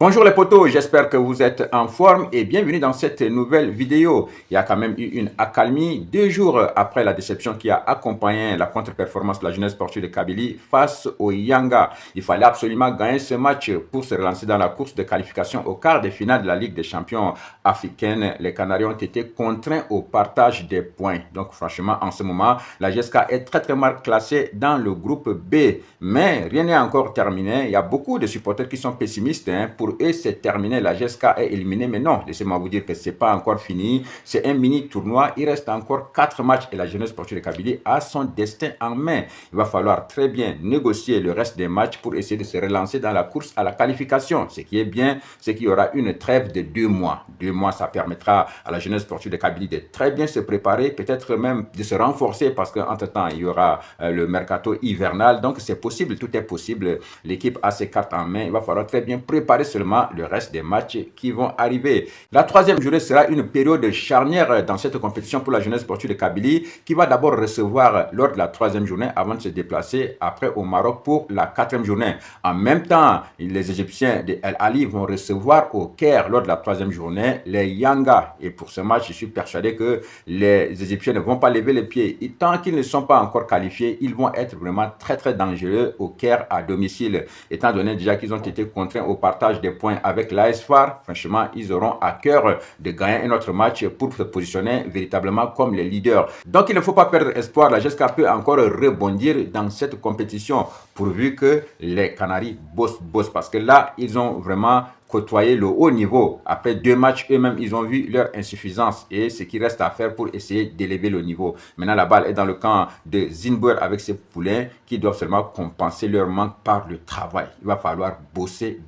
Bonjour les potos, j'espère que vous êtes en forme et bienvenue dans cette nouvelle vidéo. Il y a quand même eu une accalmie 2 jours après la déception qui a accompagné la contre-performance de la jeunesse sportive de Kabylie face au Yanga. Il fallait absolument gagner ce match pour se relancer dans la course de qualification au quart de finale de la Ligue des champions africaine. Les Canaries ont été contraints au partage des points. Donc franchement, en ce moment, la GSK est très mal classée dans le groupe B. Mais rien n'est encore terminé. Il y a beaucoup de supporters qui sont pessimistes. Pour eux, c'est terminé. La GSK est éliminée. Mais non, laissez-moi vous dire que ce n'est pas encore fini. C'est un mini tournoi. Il reste encore 4 matchs et la jeunesse sportive de Kabylie a son destin en main. Il va falloir très bien négocier le reste des matchs pour essayer de se relancer dans la course à la qualification. Ce qui est bien, c'est qu'il y aura une trêve de 2 mois. 2 mois, ça permettra à la jeunesse sportive de Kabylie de très bien se préparer, peut-être même de se renforcer parce qu'entre-temps, il y aura le mercato hivernal. Donc, c'est possible, tout est possible. L'équipe a ses cartes en main. Il va falloir très bien préparer seulement le reste des matchs qui vont arriver. La troisième journée sera une période charnière dans cette compétition pour la jeunesse sportive de Kabylie qui va d'abord recevoir lors de la troisième journée avant de se déplacer après au Maroc pour la quatrième journée. En même temps, les Égyptiens de El Ali vont recevoir au Caire lors de la troisième journée les Yanga. Et pour ce match, je suis persuadé que les Égyptiens ne vont pas lever les pieds. Et tant qu'ils ne sont pas encore qualifiés, ils vont être vraiment très dangereux au Caire à domicile. Étant donné déjà qu'ils ont été contraints au partage des points avec l'AS FAR, franchement, ils auront à cœur de gagner un autre match pour se positionner véritablement comme les leaders. Donc, il ne faut pas perdre espoir. La GSK peut encore rebondir dans cette compétition pourvu que les Canaries bossent parce que là, ils ont vraiment côtoyer le haut niveau. Après 2 matchs, eux-mêmes, ils ont vu leur insuffisance et ce qui reste à faire pour essayer d'élever le niveau. Maintenant, la balle est dans le camp de Zinbouer avec ses poulains qui doivent seulement compenser leur manque par le travail. Il va falloir bosser.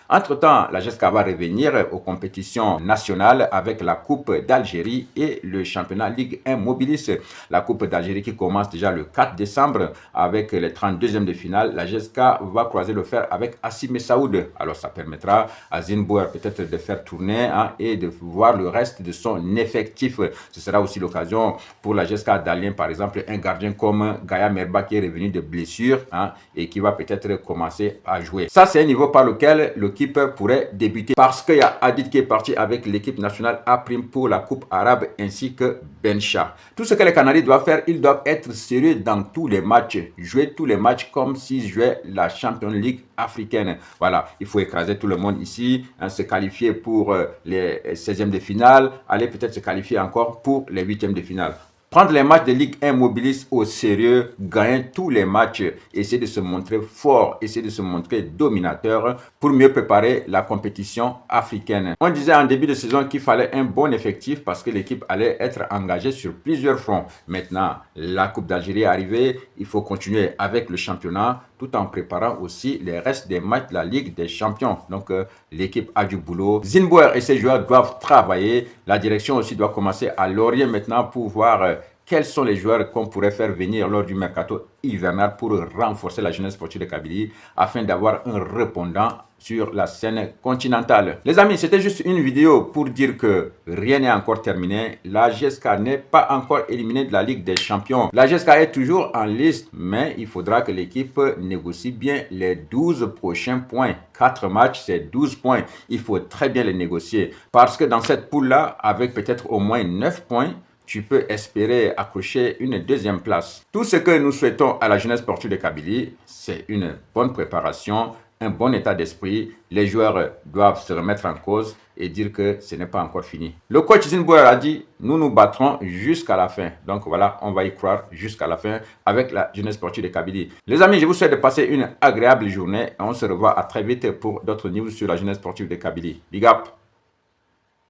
Entre-temps, la GSK va revenir aux compétitions nationales avec la Coupe d'Algérie et le championnat Ligue 1 Mobilis. La Coupe d'Algérie qui commence déjà le 4 décembre avec les 32e de finale. La GSK va croiser le fer avec Assim Saoud. Alors, ça permettra à Zinbouer peut-être de faire tourner et de voir le reste de son effectif. Ce sera aussi l'occasion pour la GSK d'Alien, par exemple, un gardien comme Gaya Merba qui est revenu de blessure et qui va peut-être commencer à jouer. Ça, c'est un niveau par lequel l'équipe pourrait débuter parce qu'il y a Hadid qui est parti avec l'équipe nationale A' pour la Coupe arabe ainsi que Bencha. Tout ce que les Canaries doivent faire, ils doivent être sérieux dans tous les matchs, jouer tous les matchs comme s'ils jouaient la Champions League africaine. Voilà, il faut écraser tout le monde ici, se qualifier pour les 16e de finale, aller peut-être se qualifier encore pour les 8e de finale. Prendre les matchs de Ligue 1 Mobilis au sérieux, gagner tous les matchs, essayer de se montrer fort, essayer de se montrer dominateur pour mieux préparer la compétition africaine. On disait en début de saison qu'il fallait un bon effectif parce que l'équipe allait être engagée sur plusieurs fronts. Maintenant, la Coupe d'Algérie est arrivée, il faut continuer avec le championnat tout en préparant aussi les restes des matchs de la Ligue des champions. Donc, l'équipe a du boulot. Zinbouer et ses joueurs doivent travailler. La direction aussi doit commencer à laurier maintenant pour voir quels sont les joueurs qu'on pourrait faire venir lors du mercato hivernal pour renforcer la jeunesse sportive de Kabylie afin d'avoir un répondant sur la scène continentale. Les amis, c'était juste une vidéo pour dire que rien n'est encore terminé. La GSK n'est pas encore éliminée de la Ligue des champions. La GSK est toujours en liste, mais il faudra que l'équipe négocie bien les 12 prochains points. 4 matchs, c'est 12 points. Il faut très bien les négocier parce que dans cette poule-là, avec peut-être au moins 9 points, tu peux espérer accrocher une 2e place. Tout ce que nous souhaitons à la jeunesse sportive de Kabylie, c'est une bonne préparation, un bon état d'esprit. Les joueurs doivent se remettre en cause et dire que ce n'est pas encore fini. Le coach Zinbouer a dit, nous nous battrons jusqu'à la fin. Donc voilà, on va y croire jusqu'à la fin avec la jeunesse sportive de Kabylie. Les amis, je vous souhaite de passer une agréable journée et on se revoit à très vite pour d'autres news sur la jeunesse sportive de Kabylie. Big up!